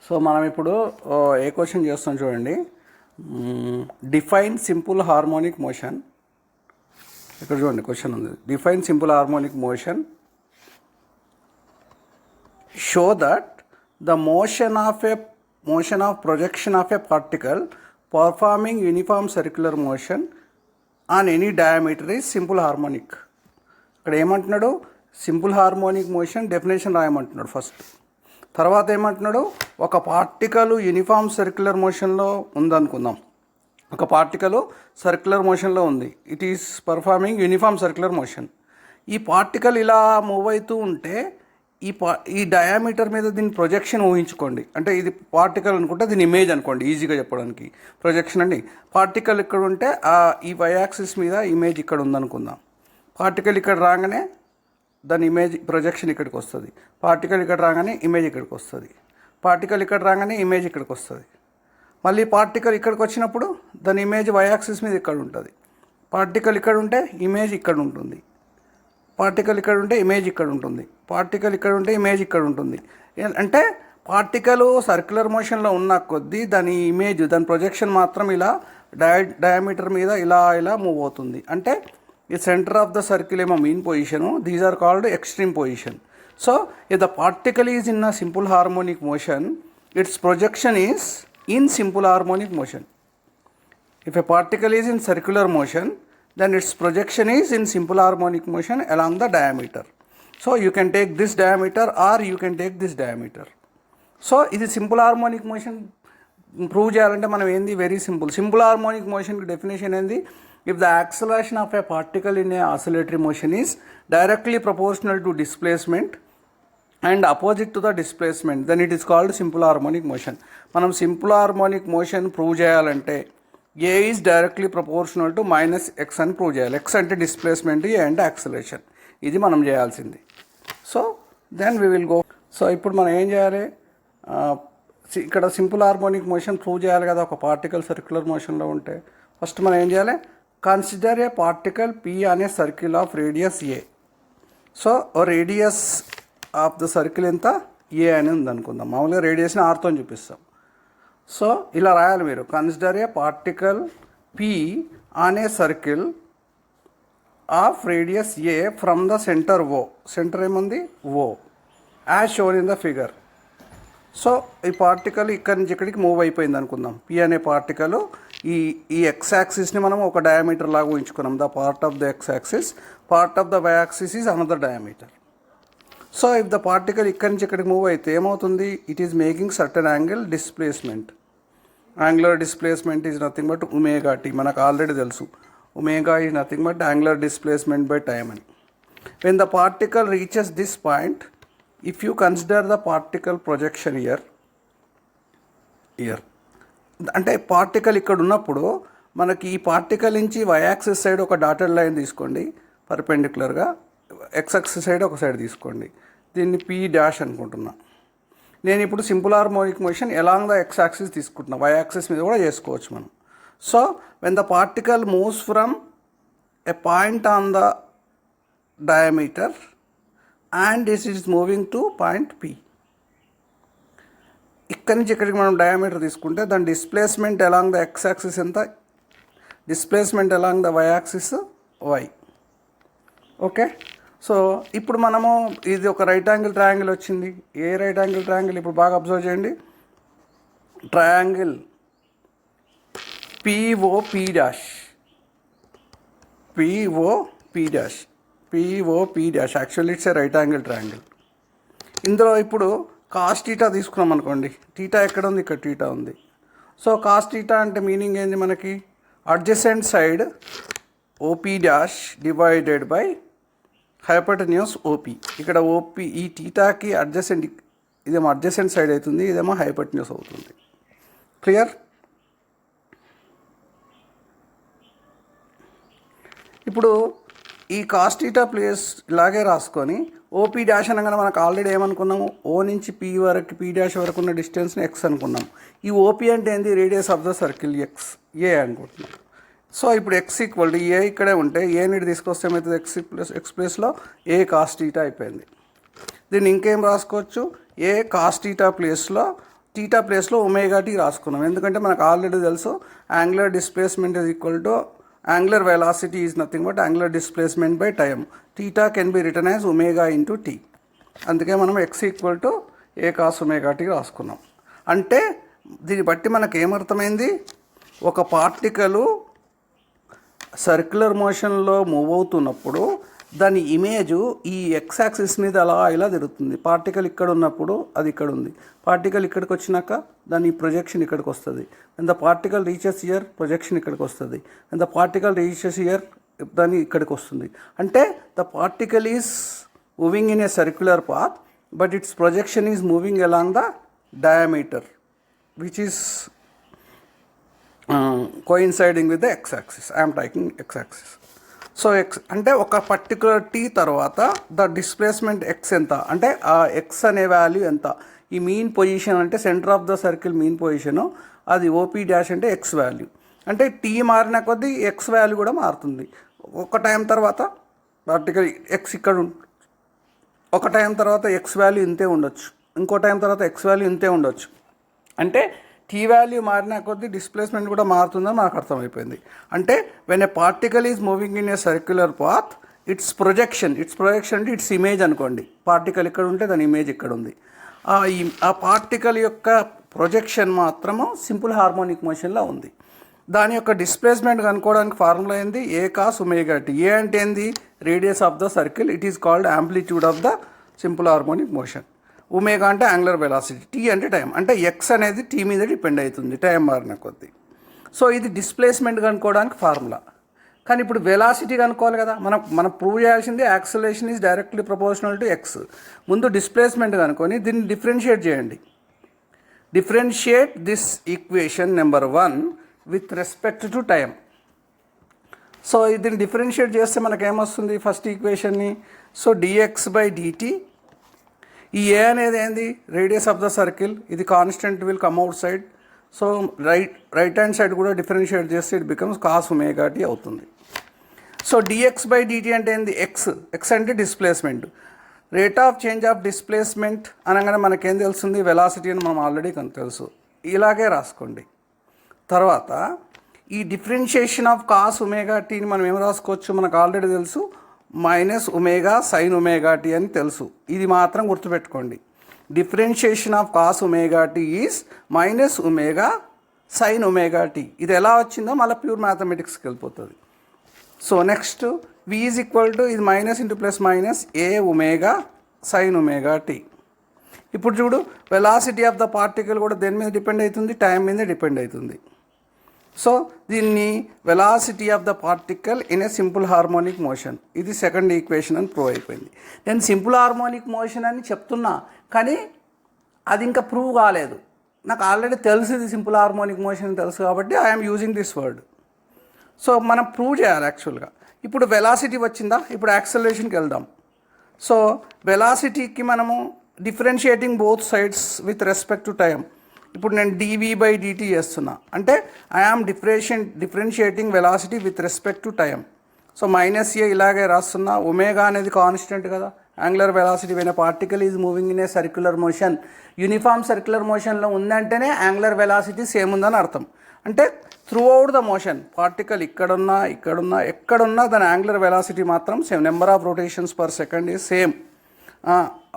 So మనం ఇప్పుడు ఏ question చేస్తాం చూడండి. Define simple harmonic motion. ఇక్కడ చూడండి క్వశ్చన్ ఉంది. Define simple harmonic motion. Show that the motion of projection of a particle performing uniform circular motion on any diameter is simple harmonic. ఇక్కడ ఏమంటున్నాడు? Simple harmonic motion definition రాయమంటున్నాడు first. తర్వాత ఏమంటున్నాడు? ఒక particle uniform circular మోషన్లో ఉందనుకుందాం. ఒక particle circular మోషన్లో ఉంది. It is performing uniform circular motion. ఈ పార్టికల్ ఇలా మూవ్ అవుతూ ఉంటే ఈ డయామీటర్ మీద దీని ప్రొజెక్షన్ ఊహించుకోండి. అంటే ఇది పార్టికల్ అనుకుంటే దీని ఇమేజ్ అనుకోండి, ఈజీగా చెప్పడానికి. ప్రొజెక్షన్ అండి, పార్టికల్ ఇక్కడ ఉంటే ఈ వై యాక్సిస్ మీద ఇమేజ్ ఇక్కడ ఉందనుకుందాం. పార్టికల్ ఇక్కడ రాగానే దాని ఇమేజ్ ప్రొజెక్షన్ ఇక్కడికి వస్తుంది. పార్టికల్ ఇక్కడ రాగానే ఇమేజ్ ఇక్కడికి వస్తుంది. పార్టికల్ ఇక్కడ రాగానే ఇమేజ్ ఇక్కడికి వస్తుంది. మళ్ళీ పార్టికల్ ఇక్కడికి వచ్చినప్పుడు దాని ఇమేజ్ వై యాక్సిస్ మీద ఇక్కడ ఉంటుంది. పార్టికల్ ఇక్కడ ఉంటే ఇమేజ్ ఇక్కడ ఉంటుంది. పార్టికల్ ఇక్కడ ఉంటే ఇమేజ్ ఇక్కడ ఉంటుంది. పార్టికల్ ఇక్కడ ఉంటే ఇమేజ్ ఇక్కడ ఉంటుంది. అంటే పార్టికల్ సర్క్యులర్ మోషన్లో ఉన్న కొద్దీ దాని ఇమేజ్, దాని ప్రొజెక్షన్ మాత్రం ఇలా డయామీటర్ మీద ఇలా మూవ్ అవుతుంది. అంటే ఈ సెంటర్ ఆఫ్ ద సర్కిల్ ఏమో mean position. These are called extreme position. So if the particle is in a simple harmonic motion, its projection is in simple harmonic motion. If a particle is in circular motion, then its projection is in simple harmonic motion along the diameter. So you can take this diameter or you can take this diameter. So ఇది simple harmonic motion prove చేయాలంటే మనం ఏంది? Very simple. Simple harmonic మోషన్కి definition ఏంది? If the acceleration of a particle in a oscillatory motion is directly proportional to displacement and opposite to the displacement, then it is called simple harmonic motion. మనం simple harmonic motion prove చేయాలంటే a is directly proportional to -x అని prove చేయాలి. x అంటే displacement, a అంటే acceleration. ఇది మనం చేయాల్సింది. So then we will go. So ఇప్పుడు మనం ఏం చేయాలి? ఇక్కడ సింపుల్ హార్మోనిక్ మోషన్ ప్రూవ్ చేయాలి కదా ఒక పార్టికల్ సర్క్యులర్ మోషన్లో ఉంటే. ఫస్ట్ మనం ఏం చేయాలి? కన్సిడర్ ఏ పార్టికల్ P అనే circle of radius A. So radius of the circle ఎంత? ఏ అని ఉంది అనుకుందాం. మామూలుగా రేడియస్ని ఆర్తో చూపిస్తాం. సో ఇలా రాయాలి మీరు. Consider A particle P on a circle of radius A from the centre O. Centre ఏముంది? O, as shown in the figure. So ఈ పార్టికల్ ఇక్కడి నుంచి ఇక్కడికి మూవ్ అయిపోయింది అనుకుందాం. P అనే పార్టికల్ ఈ ఎక్స్ యాక్సిస్ని మనం ఒక డయామీటర్ లాగా ఊహించుకున్నాం. The part of the x axis, part of the why axis is another diameter. So if the particle ఇక్కడి నుంచి ఇక్కడికి మూవ్ అయితే ఏమవుతుంది? It is making certain angle displacement. Angular displacement is nothing but omega t. మనకు already తెలుసు omega is nothing but angular displacement by time అని. When the particle reaches this point, if you consider the particle projection here అంటే particle ఇక్కడ ఉన్నప్పుడు మనకి ఈ particle నుంచి why axis side ఒక డాటెడ్ లైన్ తీసుకోండి పర్పెండిక్యులర్గా. ఎక్స్ యాక్సిస్ సైడ్ ఒక సైడ్ తీసుకోండి. దీన్ని P' అనుకుంటున్నా. నేను ఇప్పుడు simple harmonic motion along the x axis తీసుకుంటున్నా. వై యాక్సిస్ మీద కూడా చేసుకోవచ్చు మనం. So when the particle moves from a point on the diameter and this is moving to point P. ఇక్కడి నుంచి ఇక్కడికి మనం డయామీటర్ తీసుకుంటే దాని displacement along the x axis ఎంత? Displacement along the why axis Y. Okay. So ఇప్పుడు మనము ఇది ఒక రైట్ యాంగిల్ ట్రయాంగిల్ వచ్చింది. ఏ రైట్ యాంగిల్ ట్రయాంగిల్? ఇప్పుడు బాగా అబ్జర్వ్ చేయండి. Triangle POP'. Actually it's a right angle triangle. ఇందులో ఇప్పుడు కాస్ టీటా తీసుకున్నాం అనుకోండి. టీటా ఎక్కడ ఉంది? ఇక్కడ టీటా ఉంది. సో కాస్ టీటా అంటే మీనింగ్ ఏంది మనకి? Adjacent side OP' divided by hypotenuse OP. ఇక్కడ OP ఈ టీటాకి అడ్జసెంట్, ఇదేమో అడ్జసెంట్ సైడ్ అవుతుంది, ఇదేమో హైపోటెన్యూస్ అవుతుంది. క్లియర్? ఇప్పుడు ఈ కాస్ టీటా ప్లేస్ ఇలాగే రాసుకొని OP' అనగానే మనకు ఆల్రెడీ ఏమనుకున్నాము? O నుంచి P వరకు, P' వరకు ఉన్న డిస్టెన్స్ని X అనుకున్నాం. ఈ OP అంటే ఏంది? Radius of the circle X, ఏ అనుకుంటున్నాం. సో ఇప్పుడు x ఈక్వల్ టు ఏ ఇక్కడే ఉంటే ఏని తీసుకొస్తే ఏమవుతుంది? ఎక్స్ ప్లేస్లో ఏ కాస్ టీటా అయిపోయింది. దీన్ని ఇంకేం రాసుకోవచ్చు? ఏ కాస్ టీటా ప్లేస్లో టీటా ప్లేస్లో ఒమేగా టీ రాసుకున్నాం. ఎందుకంటే మనకు ఆల్రెడీ తెలుసు angular displacement is equal to angular velocity is nothing but angular displacement by time. Theta can be written as omega into t. అందుకే మనం x equal to a cos omega t రాసుకున్నాం. అంటే దీన్ని బట్టి మనకు ఏమర్థమైంది, ఒక పార్టికలు సర్క్యులర్ మోషన్లో మూవ్ అవుతున్నప్పుడు దాని ఇమేజు ఈ ఎక్స్ యాక్సిస్ మీద అలా ఇలా తిరుగుతుంది. పార్టికల్ ఇక్కడ ఉన్నప్పుడు అది ఇక్కడ ఉంది, పార్టికల్ ఇక్కడికి వచ్చినాక దాని ప్రొజెక్షన్ ఇక్కడికి వస్తుంది. And the particle reaches year projection ఇక్కడికి వస్తుంది. And the particle reaches year దాన్ని ఇక్కడికి వస్తుంది. అంటే the particle is moving in a circular path but it's projection is moving along the diameter which is coinciding with the x-axis. I am taking x-axis. So X అంటే ఒక particular tea తర్వాత the displacement X ఎంత అంటే ఆ X అనే value ఎంత. ఈ mean position అంటే centre of the circle mean position, అది ఓపీ డాష్ అంటే ఎక్స్ వాల్యూ. అంటే టీ మారిన కొద్దీ ఎక్స్ వాల్యూ కూడా మారుతుంది. ఒక టైం తర్వాత పర్టికులర్ ఎక్స్ ఇక్కడ ఒక టైం తర్వాత ఎక్స్ వాల్యూ ఇంతే ఉండొచ్చు, ఇంకో టైం తర్వాత ఎక్స్ వాల్యూ ఇంతే ఉండొచ్చు. అంటే టీ వాల్యూ మారిన కొద్దీ డిస్ప్లేస్మెంట్ కూడా మారుతుందని మనకు అర్థమైపోయింది. అంటే when a particle is moving in a circular path it's projection అంటే ఇట్స్ ఇమేజ్ అనుకోండి. పార్టికల్ ఇక్కడ ఉంటే దాని ఇమేజ్ ఇక్కడ ఉంది. ఆ పార్టికల్ యొక్క ప్రొజెక్షన్ మాత్రము సింపుల్ హార్మోనిక్ మోషన్లో ఉంది. దాని యొక్క డిస్ప్లేస్మెంట్ కనుక్కోవడానికి ఫార్ములా ఏంది, ఏ కాస్ ఒమేగా టీ. ఏ అంటే ఏంది, radius of the circle. It is called amplitude of the simple harmonic motion. Omega అంటే యాంగులర్ వెలాసిటీ, టీ అంటే టైం. అంటే ఎక్స్ అనేది టీ మీద డిపెండ్ అవుతుంది టైం మారిన కొద్దీ. సో ఇది డిస్ప్లేస్మెంట్ కనుక్కోవడానికి ఫార్ములా. కానీ ఇప్పుడు వెలాసిటీ కనుక్కోవాలి కదా. మనం ప్రూవ్ చేయాల్సింది acceleration is directly proportional to x. ముందు డిస్ప్లేస్మెంట్ కనుక్కొని దీన్ని డిఫరెన్షియేట్ చేయండి. Differentiate this equation number 1 with respect to time. So దీన్ని డిఫరెన్షియేట్ చేస్తే మనకేమొస్తుంది ఫస్ట్ ఈక్వేషన్ని. సో డిఎక్స్ బై డిటి, ఈ ఏ అనేది ఏంది, రేడియస్ ఆఫ్ ద సర్కిల్, ఇది constant will come outside. So right hand side కూడా డిఫరెన్షియేట్ చేస్తే it becomes cos omega t అవుతుంది. సో డిఎక్స్ బై డిటి అంటే ఏంది, ఎక్స్ అంటే displacement. Rate of change of displacement అనగానే మనకేం తెలుస్తుంది, వెలాసిటీ అని మనం ఆల్రెడీ తెలుసు. ఇలాగే రాసుకోండి. తర్వాత ఈ డిఫరెన్షియేషన్ ఆఫ్ కాస్ ఒమేగా టీని మనం ఏం రాసుకోవచ్చు, మనకు ఆల్రెడీ తెలుసు minus omega sine omega t అని తెలుసు. ఇది మాత్రం గుర్తుపెట్టుకోండి. Differentiation of cos omega t is minus omega sine omega t. ఇది ఎలా వచ్చిందో మళ్ళీ ప్యూర్ మ్యాథమెటిక్స్కి వెళ్ళిపోతుంది. So next v is equal to ఇది minus into plus minus a omega sine omega t. ఇప్పుడు చూడు, వెలాసిటీ ఆఫ్ ద పార్టికల్ కూడా దేని మీద డిపెండ్ అవుతుంది, టైం మీద డిపెండ్ అవుతుంది. సో దీన్ని velocity of the particle in a simple harmonic motion, ఇది సెకండ్ ఈక్వేషన్ అని ప్రూవ్ అయిపోయింది. నేను సింపుల్ హార్మోనిక్ మోషన్ అని చెప్తున్నా కానీ అది ఇంకా ప్రూవ్ కాలేదు. నాకు ఆల్రెడీ తెలుసు ఇది సింపుల్ హార్మోనిక్ మోషన్ తెలుసు కాబట్టి I'm using this word. So మనం ప్రూవ్ చేయాలి యాక్చువల్గా. ఇప్పుడు వెలాసిటీ వచ్చిందా, ఇప్పుడు యాక్సలరేషన్కి వెళ్దాం. సో వెలాసిటీకి మనము differentiating both sides with respect to time. ఇప్పుడు నేను dv బై dt చేస్తున్నా అంటే I am differentiating velocity with respect to time. So minus a ఇలాగే రాస్తున్నా. ఒమేగా అనేది కాన్స్టెంట్ కదా. Angular velocity when particle is moving in a circular motion, uniform circular మోషన్లో ఉందంటేనే యాంగులర్ వెలాసిటీ సేమ్ ఉందని అర్థం. అంటే throughout the motion particle ఇక్కడున్నా ఎక్కడున్నా దాని యాంగులర్ వెలాసిటీ మాత్రం same. Number of rotations per second is same.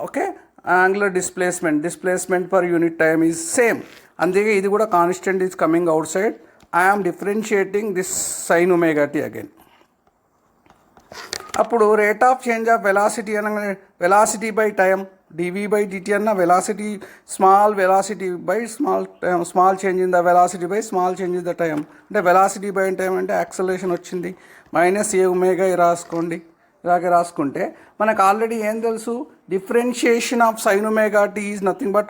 Okay, angular displacement per unit time is same. అందుకే ఇది కూడా constant is coming outside. I am differentiating this sine omega t again. అప్పుడు rate of change of velocity అనగానే velocity by time dv by dt అన్న velocity small velocity by small change in the velocity by small change in the time. అంటే velocity by time అంటే acceleration వచ్చింది. Minus a omega రాసుకోండి. ఇలాగే రాసుకుంటే మనకు already ఏం తెలుసు, differentiation of sine omega t is nothing but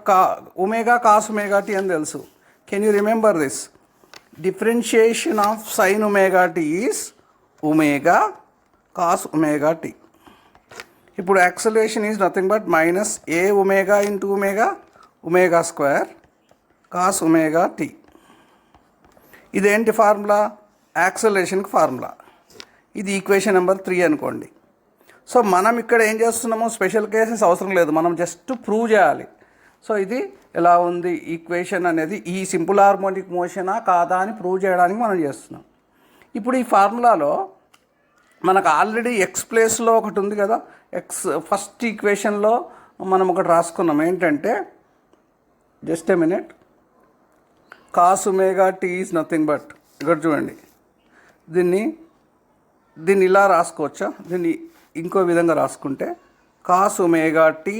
omega cos omega t అని తెలుసు. Can you remember this? Differentiation of sine omega t is omega cos omega t. ఇప్పుడు acceleration is nothing but minus a omega into omega square cos omega t. ఇదేంటి formula, యాక్సలరేషన్కి formula. ఇది equation number 3 అనుకోండి. So మనం ఇక్కడ ఏం చేస్తున్నామో special cases అవసరం లేదు, మనం జస్ట్ ప్రూవ్ చేయాలి. సో ఇది ఎలా ఉంది ఈక్వేషన్ అనేది ఈ సింపుల్ హార్మోనిక్ మోషనా కాదా అని ప్రూవ్ చేయడానికి మనం చేస్తున్నాం. ఇప్పుడు ఈ ఫార్ములాలో మనకు ఆల్రెడీ ఎక్స్ ప్లేస్లో ఒకటి ఉంది కదా, ఎక్స్ ఫస్ట్ ఈక్వేషన్లో మనం ఒకటి రాసుకున్నాం. ఏంటంటే just a minute, cos omega t is nothing but, ఇక్కడ చూడండి, దీన్ని ఇలా రాసుకోవచ్చా, దీన్ని ఇంకో విధంగా రాసుకుంటే cos omega t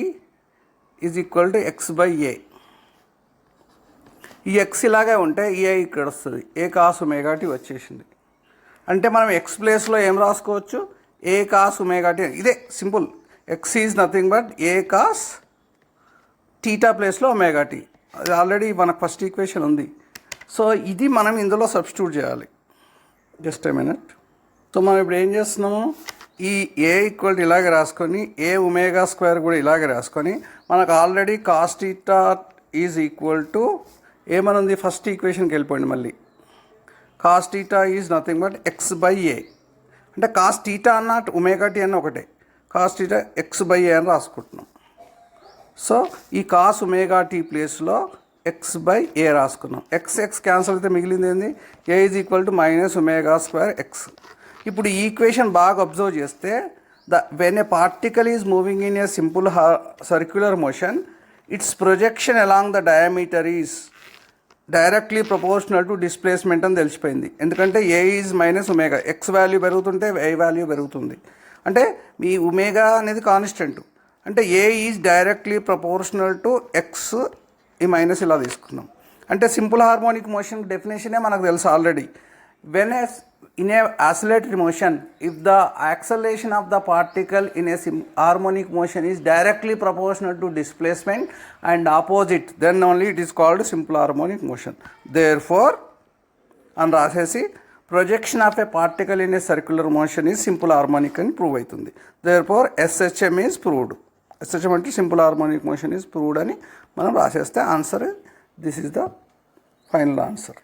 is equal to x by a. ఈ ఎక్స్ ఇలాగే ఉంటే ఏ ఇక్కడ వస్తుంది, ఏ కాస్ ఒమేగా టీ వచ్చేసింది. అంటే మనం ఎక్స్ ప్లేస్లో ఏం రాసుకోవచ్చు, ఏ కాస్ ఒమేగా టీ. ఇదే simple, X is nothing but A cos theta ప్లేస్లో ఒమేగా టీ. అది ఆల్రెడీ మనకు ఫస్ట్ ఈక్వేషన్ ఉంది. సో ఇది మనం ఇందులో సబ్స్టిట్యూట్ చేయాలి. Just a minute. సో మనం ఇప్పుడు ఏం చేస్తున్నాము, ఈ ఏ ఈక్వల్ ఇలాగే రాసుకొని ఏ ఒమేగా స్క్వేర్ కూడా ఇలాగే రాసుకొని మనకు already cos theta is equal to ఏమనుంది, ఫస్ట్ ఈక్వేషన్కి వెళ్ళిపోయింది. మళ్ళీ cos theta is nothing but x by a. అంటే కాస్ టీటా అన్న ఒమేగా టీ అన్న ఒకటే, cos theta x by a అని రాసుకుంటున్నాం. సో ఈ కాస్ ఒమేగా టీ ప్లేస్లో ఎక్స్ బై ఏ రాసుకున్నాం. ఎక్స్ క్యాన్సల్ అయితే మిగిలింది ఏంది, a is equal to minus omega square x. ఇప్పుడు ఈ ఈక్వేషన్ బాగా అబ్జర్వ్ చేస్తే when a particle is moving in a simple circular motion, its projection along the diameter is directly proportional to displacement అని తెలిసిపోయింది. ఎందుకంటే a is minus omega, x value పెరుగుతుంటే a value పెరుగుతుంది. అంటే మీ ఒమేగా అనేది కాన్స్టెంట్, అంటే a is directly proportional to x, ఈ మైనస్ ఇలా తీసుకున్నాం. అంటే సింపుల్ హార్మోనిక్ మోషన్ డెఫినేషనే మనకు తెలుసు already. When in a oscillatory motion, if the acceleration of the particle in a harmonic motion is directly proportional to displacement and opposite, then only it is called simple harmonic motion. Therefore, and rasesi projection of a particle in a circular motion is simple harmonic and prove aitundi. Therefore, SHM is proved. SHM ante simple harmonic motion is proved ani manam raseste answer. This is the final answer.